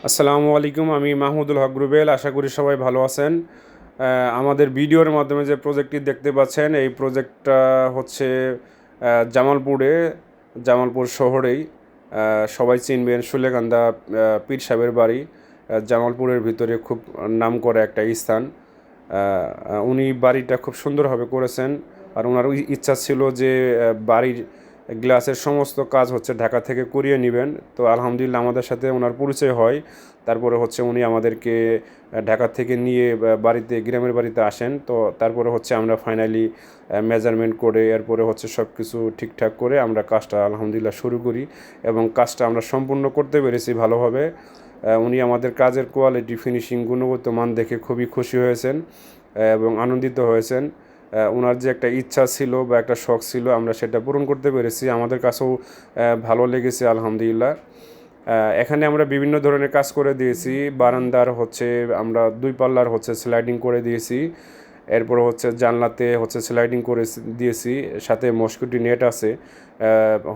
আসসালামু আলাইকুম। আমি মাহমুদুল হক রুবেল। আশা করি সবাই ভালো আছেন। আমাদের ভিডিওর মাধ্যমে যে প্রজেক্টটি দেখতে পাচ্ছেন, এই প্রজেক্টটা হচ্ছে জামালপুর শহরেই। সবাই চিনবেন সুলেকান্দা পীর সাহেবের বাড়ি। জামালপুরের ভিতরে খুব নামকরা একটা স্থান। উনি বাড়িটা খুব সুন্দরভাবে করেছেন। আর ওনার ইচ্ছা ছিল যে বাড়ির গ্লাসের সমস্ত কাজ হচ্ছে ঢাকা থেকে করিয়ে নেবেন। তো আলহামদুলিল্লাহ আমাদের সাথে ওনার পরিচয় হয়। তারপরে হচ্ছে উনি আমাদেরকে ঢাকা থেকে নিয়ে বাড়িতে, গ্রামের বাড়িতে আসেন। তো তারপরে হচ্ছে আমরা ফাইনালি মেজারমেন্ট করে, এরপরে হচ্ছে সব কিছু ঠিকঠাক করে আমরা কাজটা আলহামদুলিল্লাহ শুরু করি এবং কাজটা আমরা সম্পূর্ণ করতে পেরেছি ভালোভাবে। উনি আমাদের কাজের কোয়ালিটি, ফিনিশিং, গুণগত মান দেখে খুবই খুশি হয়েছেন এবং আনন্দিত হয়েছেন। ওনার যে একটা ইচ্ছা ছিল বা একটা শখ ছিল, আমরা সেটা পূরণ করতে পেরেছি। আমাদের কাছেও ভালো লেগেছে আলহামদুলিল্লাহ। এখানে আমরা বিভিন্ন ধরনের কাজ করে দিয়েছি। বারান্দার হচ্ছে আমরা 2 পাল্লার হচ্ছে স্লাইডিং করে দিয়েছি। এরপর হচ্ছে জানলাতে হচ্ছে স্লাইডিং করে দিয়েছি, সাথে মস্কিটো নেট আছে,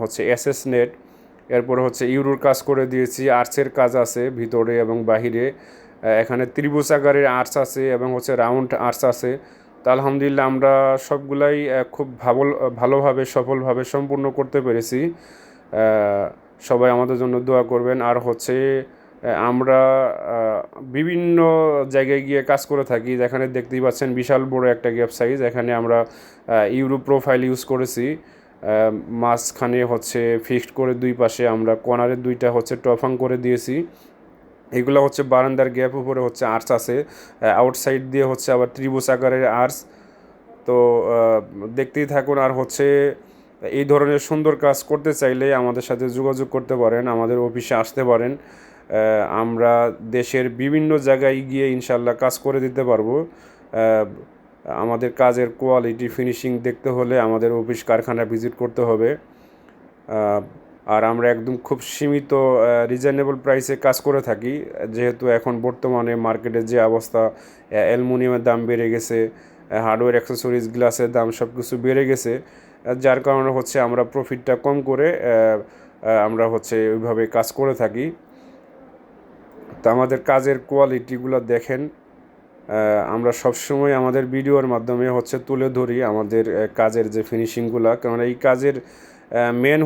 হচ্ছে এসএস নেট। এরপর হচ্ছে ইউরোর কাজ করে দিয়েছি, আর্চের কাজ আছে ভিতরে এবং বাহিরে। এখানে ত্রিভুজ আকারের আর্চ আছে এবং হচ্ছে রাউন্ড আর্চ আছে। তো আলহামদুলিল্লাহ আমরা সবগুলাই খুব ভালোভাবে সফলভাবে সম্পূর্ণ করতে পেরেছি। সবাই আমাদের জন্য দোয়া করবেন। আর হচ্ছে আমরা বিভিন্ন জায়গায় গিয়ে কাজ করে থাকি, যেখানে দেখতেই পাচ্ছেন বিশাল বড় একটা গ্যাপ সাইজ। এখানে আমরা ইউরো প্রোফাইল ইউজ করেছি। মাঝখানে হচ্ছে ফিক্সড করে 2 পাশে আমরা কর্নারের 2টা হচ্ছে টফাং করে দিয়েছি। এগুলো হচ্ছে বারান্দার গ্যাপ, উপরে হচ্ছে আর্চ আছে, আউটসাইড দিয়ে হচ্ছে আবার ত্রিভুজ আকারের আর্চ। তো দেখতেই থাকুন। আর হচ্ছে এই ধরনের সুন্দর কাজ করতে চাইলে আমাদের সাথে যোগাযোগ করতে পারেন, আমাদের অফিসে আসতে পারেন। আমরা দেশের বিভিন্ন জায়গায় গিয়ে ইনশাল্লাহ কাজ করে দিতে পারবো। আমাদের কাজের কোয়ালিটি, ফিনিশিং দেখতে হলে আমাদের অফিস, কারখানা ভিজিট করতে হবে। আর আমরা একদম খুব সীমিত রিজনেবল প্রাইসে কাজ করে থাকি, যেহেতু এখন বর্তমানে মার্কেটের যে অবস্থা, অ্যালুমিনিয়ামের দাম বেড়ে গেছে, হার্ডওয়্যার, অ্যাক্সেসরিজ, গ্লাসের দাম সব কিছু বেড়ে গেছে। যার কারণে হচ্ছে আমরা প্রফিটটা কম করে আমরা হচ্ছে ওইভাবে কাজ করে থাকি। তো আমাদের কাজের কোয়ালিটিগুলো দেখেন। আমরা সবসময় আমাদের ভিডিওর মাধ্যমে হচ্ছে তুলে ধরি আমাদের কাজের যে ফিনিশিংগুলো, কারণ এই কাজের মেন